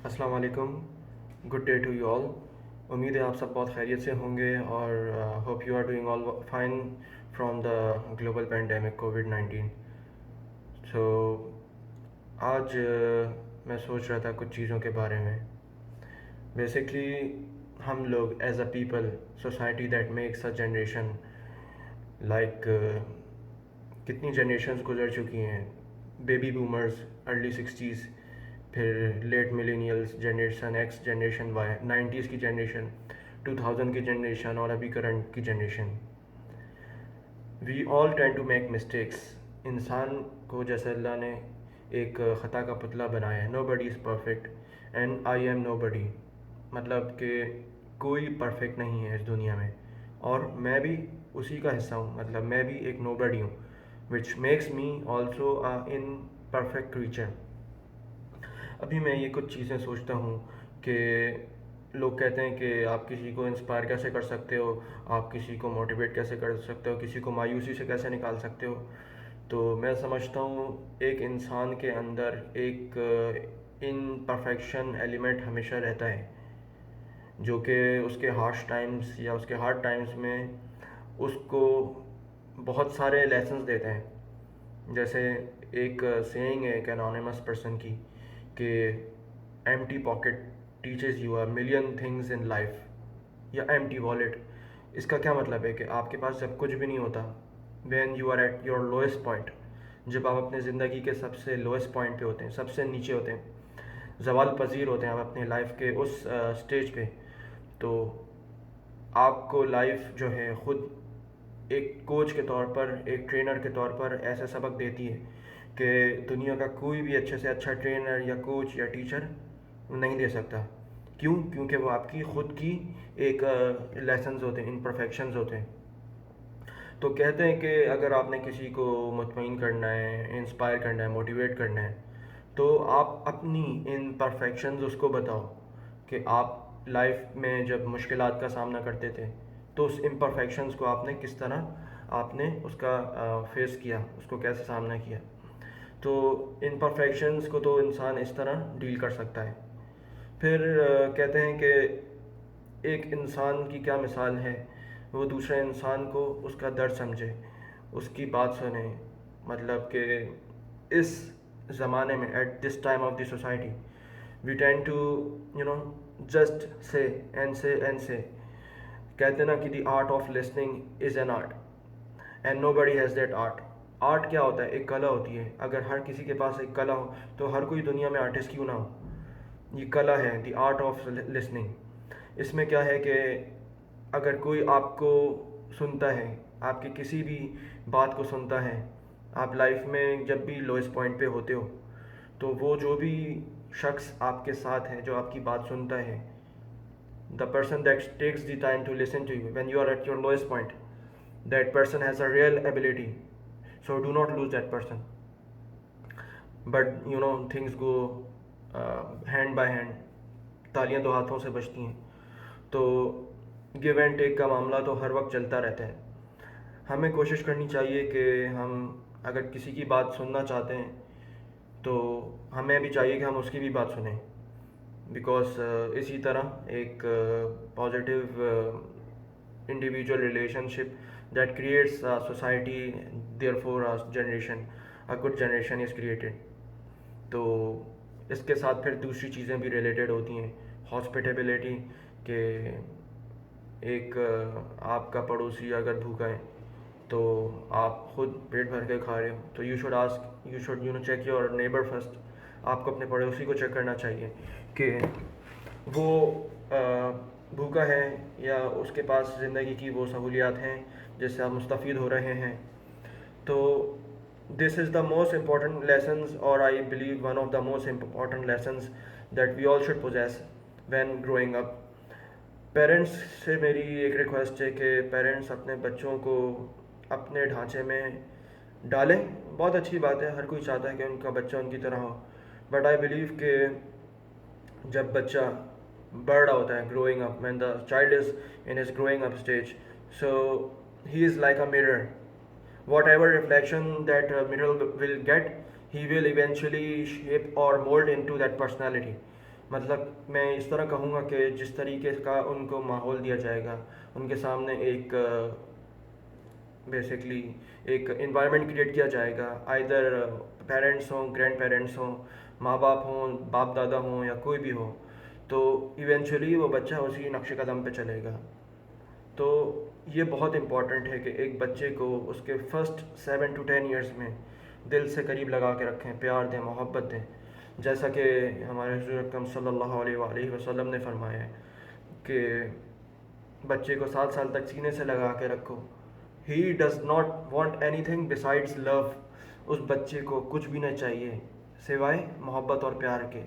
السلام علیکم. Good day to you all. امید ہے آپ سب بہت خیریت سے ہوں گے اور hope you are doing all fine from the global pandemic COVID 19. So آج میں سوچ رہا تھا کچھ چیزوں کے بارے میں. بیسکلی ہم لوگ as a people society that makes a generation like کتنی جنریشنز گزر چکی ہیں. بیبی بومرز ارلی 60s، پھر late millennials, generation X, generation Y, 90s کی جنریشن، 2000 کی جنریشن اور ابھی کرنٹ کی generation. We all tend to make mistakes. انسان کو جیسے اللہ نے ایک خطا کا پتلا بنایا ہے. Nobody is perfect and I am nobody. مطلب کہ کوئی پرفیکٹ نہیں ہے اس دنیا میں اور میں بھی اسی کا حصہ ہوں. مطلب میں بھی ایک نو بڈی ہوں which makes me also imperfect creature. ابھی میں یہ کچھ چیزیں سوچتا ہوں کہ لوگ کہتے ہیں کہ آپ کسی کو انسپائر کیسے کر سکتے ہو، آپ کسی کو موٹیویٹ کیسے کر سکتے ہو، کسی کو مایوسی سے کیسے نکال سکتے ہو. تو میں سمجھتا ہوں ایک انسان کے اندر ایک ان پرفیکشن ایلیمنٹ ہمیشہ رہتا ہے جو کہ اس کے ہارش ٹائمز یا اس کے ہارڈ ٹائمز میں اس کو بہت سارے لیسنز دیتے ہیں. جیسے ایک سینگ ہے ایک انانیمس پرسن کی کہ empty pocket teaches you a million things in life, یا ایمٹی والیٹ. اس کا کیا مطلب ہے کہ آپ کے پاس جب کچھ بھی نہیں ہوتا، when you are at your lowest point, جب آپ اپنے زندگی کے سب سے لوئسٹ پوائنٹ پہ ہوتے ہیں، سب سے نیچے ہوتے ہیں، زوال پذیر ہوتے ہیں آپ اپنے لائف کے اس اسٹیج پہ، تو آپ کو لائف جو ہے خود ایک کوچ کے طور پر، ایک ٹرینر کے طور پر ایسا سبق دیتی ہے کہ دنیا کا کوئی بھی اچھے سے اچھا ٹرینر یا کوچ یا ٹیچر نہیں دے سکتا. کیوں؟ کیونکہ وہ آپ کی خود کی ایک لیسنز ہوتے ہیں، امپرفیکشنز ہوتے ہیں. تو کہتے ہیں کہ اگر آپ نے کسی کو مطمئن کرنا ہے، انسپائر کرنا ہے، موٹیویٹ کرنا ہے، تو آپ اپنی ان پرفیکشنز اس کو بتاؤ کہ آپ لائف میں جب مشکلات کا سامنا کرتے تھے تو اس امپرفیکشنز کو آپ نے کس طرح آپ نے اس کا فیس کیا، اس کو کیسے سامنا کیا. تو امپرفیکشنز کو تو انسان اس طرح ڈیل کر سکتا ہے. پھر کہتے ہیں کہ ایک انسان کی کیا مثال ہے، وہ دوسرے انسان کو اس کا درد سمجھے، اس کی بات سنے. مطلب کہ اس زمانے میں at this time of the society we tend to just say and say and say. کہتے ہیں نا کہ the art of listening is an art and nobody has that art. Art کیا ہوتا ہے؟ ایک کلا ہوتی ہے. اگر ہر کسی کے پاس ایک کلا ہو تو ہر کوئی دنیا میں آرٹسٹ کیوں نہ ہو. یہ کلا ہے دی آرٹ آف لسننگ. اس میں کیا ہے کہ اگر کوئی آپ کو سنتا ہے، آپ کی کسی بھی بات کو سنتا ہے، آپ لائف میں جب بھی لوئسٹ پوائنٹ پہ ہوتے ہو، تو وہ جو بھی شخص آپ کے ساتھ ہے جو آپ کی بات سنتا ہے، the person that takes the time to listen to you when you are at your lowest point, that person has a real ability, so do not lose that person. But things go hand by hand. تالیاں دو ہاتھوں سے بجتی ہیں. تو give and take کا معاملہ تو ہر وقت چلتا رہتا ہے. ہمیں کوشش کرنی چاہیے کہ ہم اگر کسی کی بات سننا چاہتے ہیں تو ہمیں بھی چاہیے کہ ہم اس کی بھی بات سنیں. بیکاز اسی طرح ایک positive individual relationship that creates society, therefore generation, good generation is created. تو اس کے ساتھ پھر دوسری چیزیں بھی ریلیٹڈ ہوتی ہیں. ہاسپٹیبلٹی، کہ ایک آپ کا پڑوسی اگر بھوکا ہے تو آپ خود پیٹ بھر کے کھا رہے ہو تو you should check your neighbour first. آپ کو اپنے پڑوسی کو چیک کرنا چاہیے کہ وہ بھوکا ہے یا اس کے پاس زندگی کی وہ سہولیات ہیں جس سے آپ مستفید ہو رہے ہیں. تو this is the most important lessons, or I believe one of the most important lessons that we all should possess when growing up. Parents سے میری ایک ریکویسٹ ہے کہ پیرنٹس اپنے بچوں کو اپنے ڈھانچے میں ڈالیں. بہت اچھی بات ہے، ہر کوئی چاہتا ہے کہ ان کا بچہ ان کی طرح ہو. بٹ آئی بلیو کہ جب بچہ بڑھ رہا ہوتا ہے، growing up, when the child is in his growing up stage, so he is like a mirror. Whatever reflection that mirror will get, he will eventually shape or mold into that personality. مطلب میں اس طرح کہوں گا کہ جس طریقے کا ان کو ماحول دیا جائے گا، ان کے سامنے ایک بیسکلی ایک انوائرمنٹ کریٹ کیا جائے گا، آئدر پیرنٹس ہوں، گرینڈ پیرنٹس ہوں، ماں باپ ہوں، باپ دادا ہوں، یا کوئی بھی ہو، تو ایونچولی وہ بچہ اسی نقش قدم پہ چلے گا. تو یہ بہت امپورٹنٹ ہے کہ ایک بچے کو اس کے فرسٹ 7 to 10 ایئرس میں دل سے قریب لگا کے رکھیں، پیار دیں، محبت دیں، جیسا کہ ہمارے حضور اکرم صلی اللہ علیہ وآلہ وسلم نے فرمایا ہے کہ بچے کو 7 سال تک سینے سے لگا کے رکھو. He does not want anything besides love. اس بچے کو کچھ بھی نہ چاہیے سوائے محبت اور پیار کے.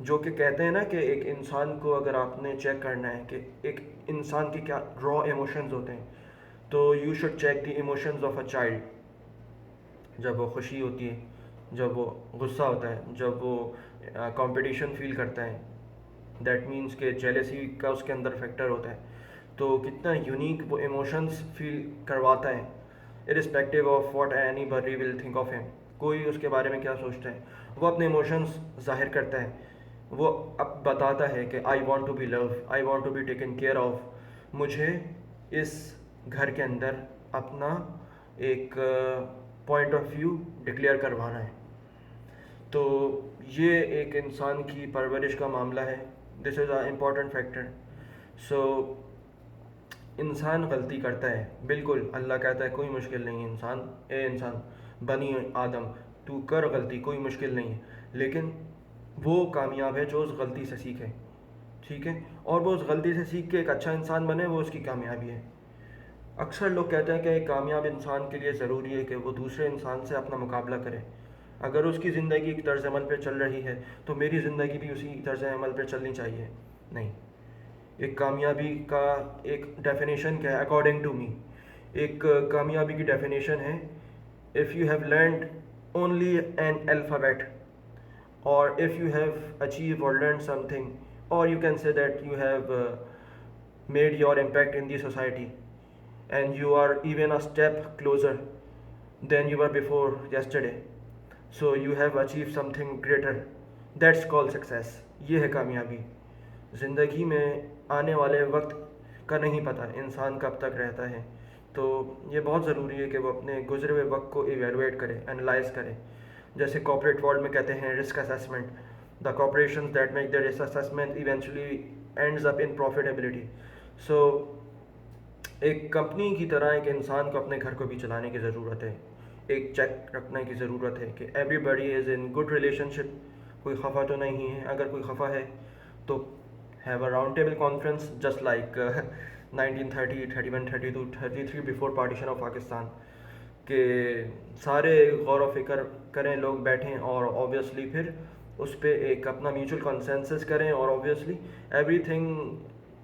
جو کہ کہتے ہیں نا کہ ایک انسان کو اگر آپ نے چیک کرنا ہے کہ ایک انسان کی کیا را ایموشنز ہوتے ہیں، تو you should check the emotions of a child. جب وہ خوشی ہوتی ہے، جب وہ غصہ ہوتا ہے، جب وہ کمپٹیشن فیل کرتا ہے، دیٹ مینس کہ جیلسی کا اس کے اندر فیکٹر ہوتا ہے، تو کتنا یونیک وہ ایموشنز فیل کرواتا ہے irrespective of what anybody will think of him. کوئی اس کے بارے میں کیا سوچتا ہے، وہ اپنے ایموشنز ظاہر کرتا ہے. وہ اب بتاتا ہے کہ I want to be love, I want to be taken care of. مجھے اس گھر کے اندر اپنا ایک پوائنٹ آف ویو ڈکلیئر کروانا ہے. تو یہ ایک انسان کی پرورش کا معاملہ ہے. دس از اے امپورٹنٹ فیکٹر. سو انسان غلطی کرتا ہے، بالکل. اللہ کہتا ہے کوئی مشکل نہیں ہے انسان، اے انسان بنی آدم تو کر غلطی، کوئی مشکل نہیں ہے. لیکن وہ کامیاب ہے جو اس غلطی سے سیکھے، ٹھیک ہے، اور وہ اس غلطی سے سیکھ کے ایک اچھا انسان بنے، وہ اس کی کامیابی ہے. اکثر لوگ کہتے ہیں کہ ایک کامیاب انسان کے لیے ضروری ہے کہ وہ دوسرے انسان سے اپنا مقابلہ کرے. اگر اس کی زندگی ایک طرز عمل پہ چل رہی ہے تو میری زندگی بھی اسی طرز عمل پہ چلنی چاہیے. نہیں. ایک کامیابی کا ایک ڈیفینیشن کیا ہے اکارڈنگ ٹو می؟ ایک کامیابی کی ڈیفینیشن ہے if you have learned only an alphabet, or if you have achieved or learned something, or you can say that you have made your impact in the society and you are even a step closer than you were before yesterday, so you have achieved something greater, that's called success. یہ ہے کامیابی. زندگی میں آنے والے وقت کا نہیں پتہ انسان کب تک رہتا ہے، تو یہ بہت ضروری ہے کہ وہ اپنے گزرے ہوئے وقت کو ایویلویٹ کرے، انالائز کرے. جیسے کارپوریٹ ورلڈ میں کہتے ہیں risk assessment. The corporations that make the risk assessment eventually ends up in profitability. So ایک کمپنی کی طرح ایک انسان کو اپنے گھر کو بھی چلانے کی ضرورت ہے. ایک چیک رکھنے کی ضرورت ہے کہ everybody is in good relationship. کوئی خفا تو نہیں ہے. اگر کوئی خفا ہے تو have a round table conference just like 1930, 31, 32, 33 before partition of Pakistan, کہ سارے غور و فکر کریں، لوگ بیٹھیں اور obviously پھر اس پہ ایک اپنا میوچل کنسنسس کریں، اور obviously everything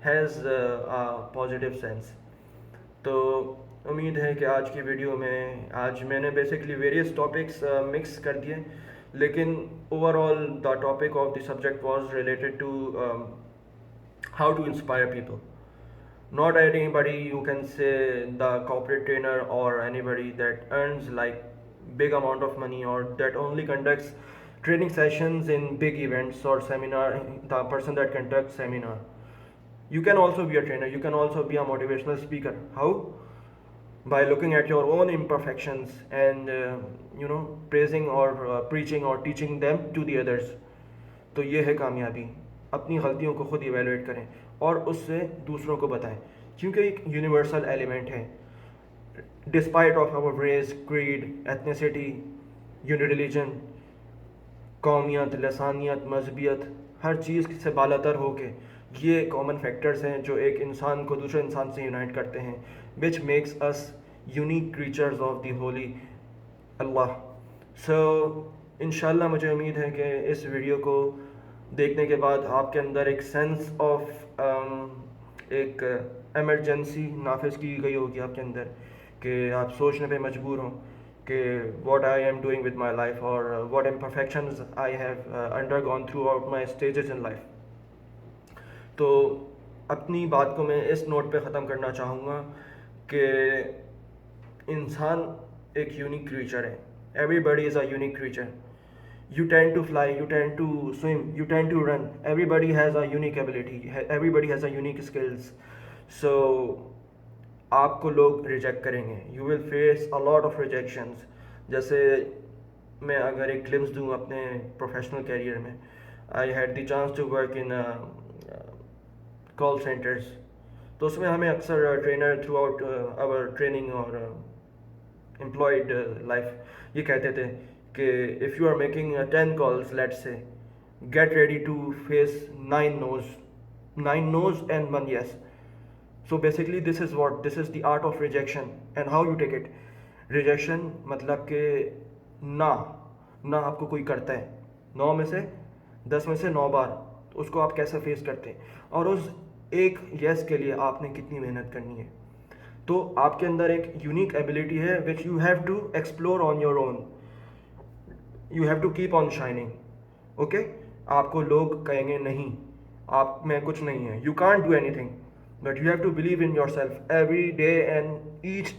has a positive sense. تو امید ہے کہ آج کی ویڈیو میں آج میں نے بیسکلی ویریس ٹاپکس مکس کر دیے، لیکن overall the topic of the subject was related to how to inspire people. Not anybody, you can say the corporate trainer or anybody that earns like big amount of money or that only conducts training sessions in big events or seminar, the person that conducts seminar. You can also be a trainer, you can also be a motivational speaker. How? By looking at your own imperfections and praising or preaching or teaching them to the others. تو یہ ہے کامیابی. اپنی غلطیوں کو خود evaluate کریں اور اس سے دوسروں کو بتائیں، کیونکہ ایک یونیورسل ایلیمنٹ ہے. Despite of our race, creed, ethnicity, religion, قومیت، لسانیت، مذہبیت، ہر چیز سے بالاتر ہو کے یہ کامن فیکٹرز ہیں جو ایک انسان کو دوسرے انسان سے یونائٹ کرتے ہیں، which makes us unique creatures of the holy اللہ. سو انشاءاللہ مجھے امید ہے کہ اس ویڈیو کو دیکھنے کے بعد آپ کے اندر ایک سینس آف ایک ایمرجنسی نافذ کی گئی ہوگی آپ کے اندر، کہ آپ سوچنے پہ مجبور ہوں کہ what I am doing with my life اور what imperfections I have undergone throughout my stages in life. تو اپنی بات کو میں اس نوٹ پہ ختم کرنا چاہوں گا کہ انسان ایک یونیک کریچر ہے. Everybody is a unique creature. You tend to fly, you tend to swim, you tend to run. Everybody has a unique ability, everybody has a unique skills. So آپ کو لوگ reject کریں گے. You will face a lot of rejections. جیسے میں اگر ایک glimpse دوں اپنے پروفیشنل کیریئر میں, I had the chance to work in call centres. تو اس میں ہمیں اکثر trainer throughout our training اور امپلائڈ لائف یہ کہتے تھے کہ if you are making 10 calls let's say, get ready to face 9 no's and 1 yes. So basically this is the art of rejection and how you take it. Rejection مطلب کہ نہ آپ کو کوئی کرتا ہے 9 میں سے 10 میں سے 9 بار, اس کو آپ کیسے فیس کرتے ہیں, اور اس ایک یس کے لیے آپ نے کتنی محنت کرنی ہے. تو آپ کے اندر ایک یونیک ایبلٹی ہے which you have to explore on your own. You have to keep on shining. Okay, آپ کو لوگ کہیں گے نہیں آپ میں کچھ نہیں ہے, you can't do any thing, but you have to believe in yourself every day and each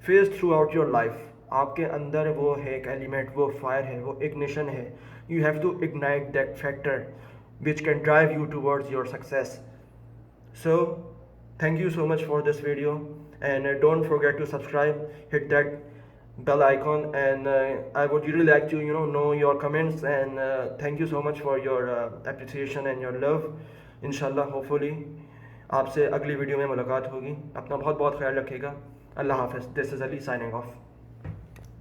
phase throughout your life. آپ کے اندر وہ ہے ایک ایلیمنٹ, وہ فائر ہے, وہ اگنیشن ہے. You have to ignite that factor which can drive you towards your success. So thank you so much for this video, and don't forget to subscribe, hit that bell icon, and I would really like to know your comments, and thank you so much for your appreciation and your love. Inshallah, hopefully آپ سے اگلی video میں ملاقات ہوگی. اپنا بہت بہت خیال رکھیے گا. اللہ حافظ. دس از علی سائننگ آف.